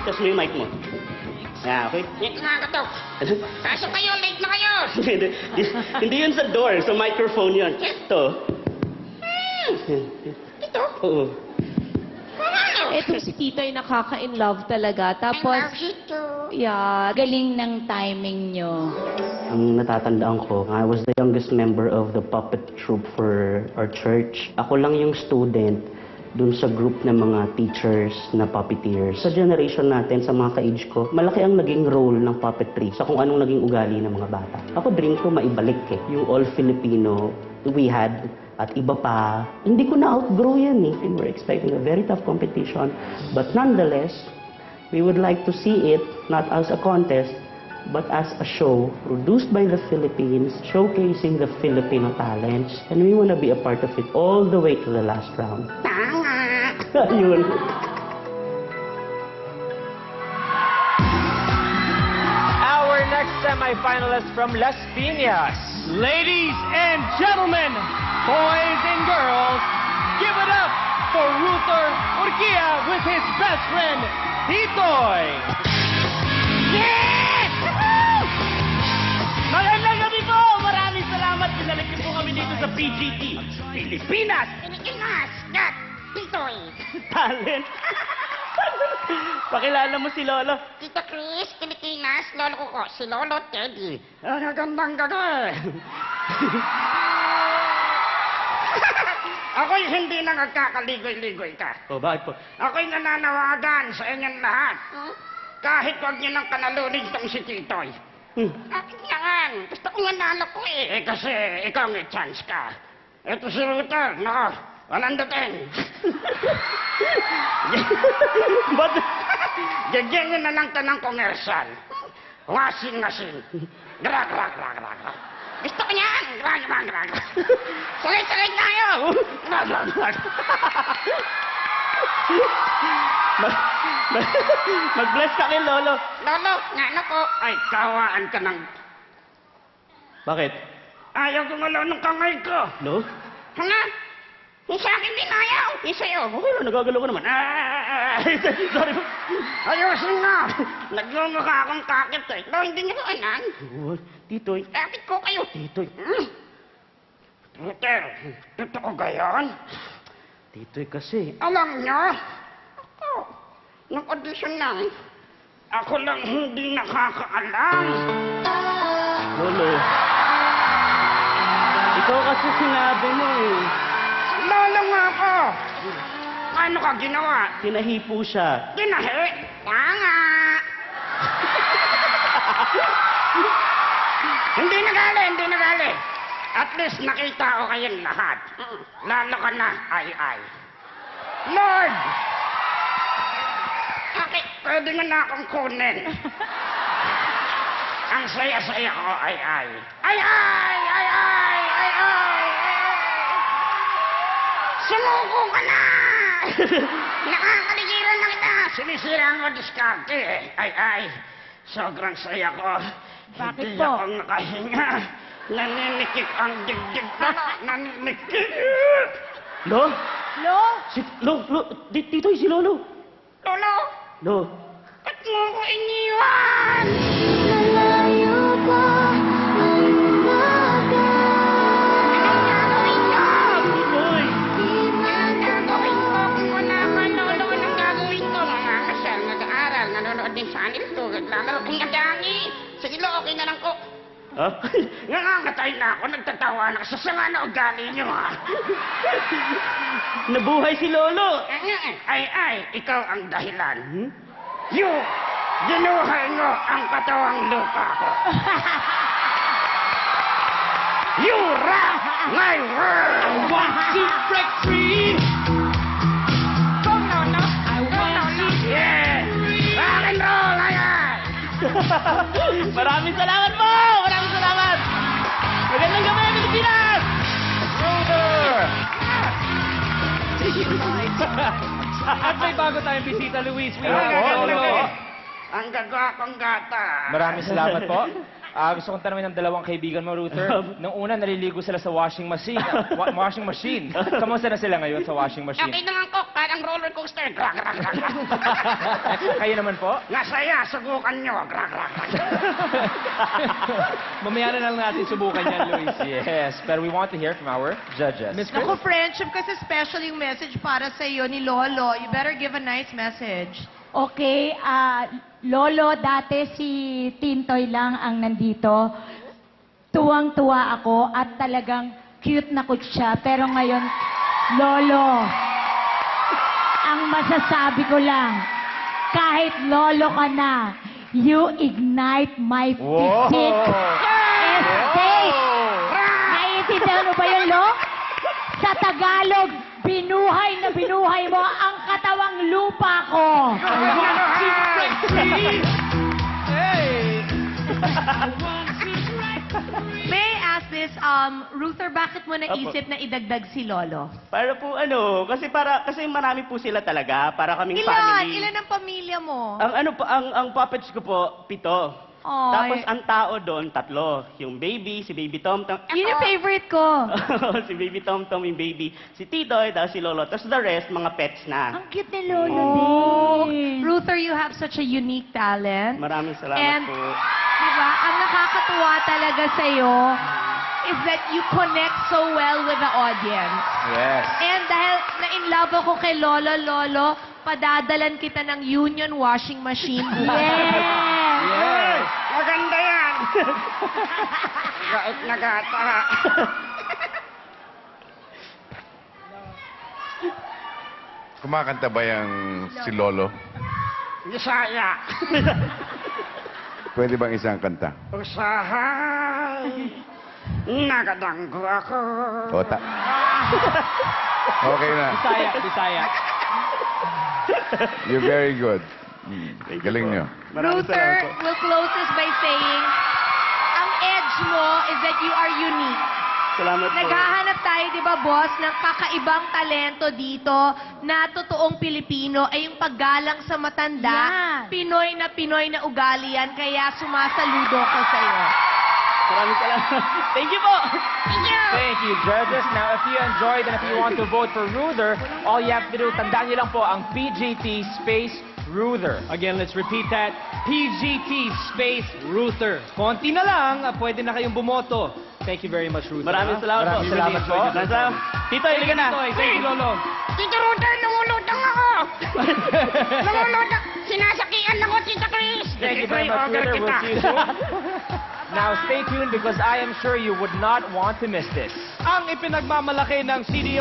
Test mo yung mic mo. Yeah, okay? Late na ako to. Kaso kayo, late na kayo. Hindi yun sa door, sa microphone yun. Ito. Ito? Oo. Ano? Etong si Tito ay nakaka-in-love talaga. Tapos, yeah, galing ng timing nyo. Ang natatandaan ko, I was the youngest member of the puppet troupe for our church. Ako lang yung student dun sa group ng mga teachers na puppeteers. Sa generation natin, sa mga ka-age ko, malaki ang naging role ng puppetry sa kung anong naging ugali ng mga bata. Ako, dream ko maibalik yung all-Filipino we had at iba pa. Hindi ko na-outgrow yan And we're expecting a very tough competition. But nonetheless, we would like to see it not as a contest, but as a show produced by the Philippines, showcasing the Filipino talents. And we want to be a part of it all the way to the last round. Yun. Our next semi-finalist from Las Piñas. Ladies and gentlemen, boys and girls, give it up for Ruther Urquia with his best friend, Titoy. Yes! Magandang gabi po! Maraming salamat. Pinalik niyo po kami dito sa PGT. Pilipinas! Pilipinas! Gat! Titoy! Talent. Pakilala mo si Lolo. Tito Chris, Pilipinas, lolo ko ko, si Lolo Teddy. Ang gandang gabi. Ako'y hindi na nagkakaligoy-ligoy ka. Oh, bakit po? Ako'y nananawagan sa inyong lahat. Kahit huwag niyo nang kanalunin tong si Titoy. Akin yan. Gusto ko nanalo ko kasi ikaw may chance ka. Ito si Ruther, nako, walang dating. Ba't? Gagyan nyo na lang tanang komersal. Washing machine. Gra. Gusto ko yan. Gra. Sakit tayo. Gra. Mag-bless ka kay Lolo. Lolo, ngano ko. Ay, kawaan ka ng... Bakit? Ayaw ko ngalaw ng kamay ko. No? Hala? Yung sa akin din ayaw. Yung sa'yo. Okay lang, nagagalaw ko naman. Sorry po. Ayusin na. Nagmumukha akong kakit eh. No, hindi niyo ko anan. Oh, Titoy. Kakit ko kayo. Titoy. Ruther, totoo ba yan? Titoy kasi. Alam niyo, ako, nung audition lang, ako lang hindi nakakaalam. Lolo. Ikaw kasi sinabi mo Lolo nga ako. Ano ka ginawa? Tinahi po siya. Tinahi? Tanga. Hindi nagali. At least nakita ko kayong lahat. Lalo ka na, ay. Lord! Okay, pwede nga na akong kunin. Ang saya-saya ko, ay. Sumuko ka na! Nakakaligiran na kita! Sinisira mo diskarte eh. Ay. Sobrang saya ko. Bakit Hindi po? ako nakahinga. Naninikik ang digdig ko. Naninikik! Lo? Lo? Titoy, si Lolo. Lolo! Lo. Ba't mo ko iniwan? Anong gagawin niyo? Titoy. Anong gagawin ko kung wala ka, Lolo? Anong gagawin ko? Mga nag-aaral, nanonood din sa anil ko. Naglalaro kong nadani. Sige, Lo, okay na lang ko. Ha? Nangangatay na ako, nagtatawa na sa sama na ugali niyo, ha? Nabuhay si Lolo. Ay, ikaw ang dahilan. Ginuhay mo ang katawang lupa ko. You rock my world! Want to break free? Come no. I want to yeah! Rock and roll, ayan! Maraming salamat po! Maraming salamat! Magandang gabi, Pilipinas! Ruther! At may bago tayong bisita, Luis. Ang gagawang gata. Maraming salamat po. Gusto kong tanungin ng dalawang kaibigan mo, Ruther. Nung una, naliligo sila sa washing machine. Washing machine. Kamusta na sila ngayon sa washing machine? Okay naman ko, para parang roller coaster. Gra, gra, gra, gra. Kayo naman po? Nasaya, subukan nyo. Gra, gra, gra. Mamaya na lang natin subukan yan, Luis. Yes, but we want to hear from our judges. Miss Chris? Naku, friendship kasi special yung message para sa iyo ni Lolo. You better give a nice message. Okay, Lolo, dati si Tintoy lang ang nandito. Tuwang-tuwa ako at talagang cute na cute siya. Pero ngayon, Lolo, ang masasabi ko lang, kahit Lolo ka na, you ignite my physique. Estate! Naiintindihan mo ba yun, Lo? Sa Tagalog, binuhay na binuhay mo ang katawang lupa ko. May I ask this, Ruther, bakit mo naisip na idagdag si Lolo? Para po kasi marami po sila talaga, para kaming family. Ilan ang pamilya mo? Ang puppets ko po, 7. Oy. Tapos ang tao doon, 3. Yung baby, si Baby Tom Tom. Yun yung favorite ko. Si Baby Tom Tom, yung baby. Si Titoy, tapos si Lolo. Tapos the rest, mga pets na. Ang cute ni Lolo din. Ruther, you have such a unique talent. Maraming salamat And, po. diba, ang nakakatuwa talaga sa'yo is that you connect so well with the audience. Yes. And dahil na-in love ako kay Lolo, padadalan kita ng Union washing machine. Yes! Maganda yan. Gait na gata. Kumakanta ba yung si Lolo? Bisaya. Pwede bang isang kanta? Usahay. Nagadanggo ako. Okay na. Bisaya. You're very good. Galing nyo. Maraming Ruther, salamat po. we'll close this by saying, ang edge mo is that you are unique. Salamat po. Naghahanap tayo, di ba, boss, ng kakaibang talento dito na totoong Pilipino ay yung paggalang sa matanda. Yan. Pinoy na ugali yan, kaya sumasaludo ko sa'yo. Maraming salamat. Thank you po. Thank you, judges. Now, if you enjoyed and if you want to vote for Ruther, all you have to do, tandaan niyo lang po ang PGT space Ruther. Again, let's repeat that. PGT space Ruther. Konti na lang, pwede na kayong bumoto. Thank you very much, Ruther. Maraming salamat po. Maraming salamat po. Tito, ilika na. Thank you, Lolo. Tito Ruther, nangulutang ako. Nangulutang. Sinasakian ako, Tita Chris. Thank you very much, Ito'y Ruther. We'll kita. see you soon. Now, stay tuned because I am sure you would not want to miss this. Ang ipinagmamalaki ng CDO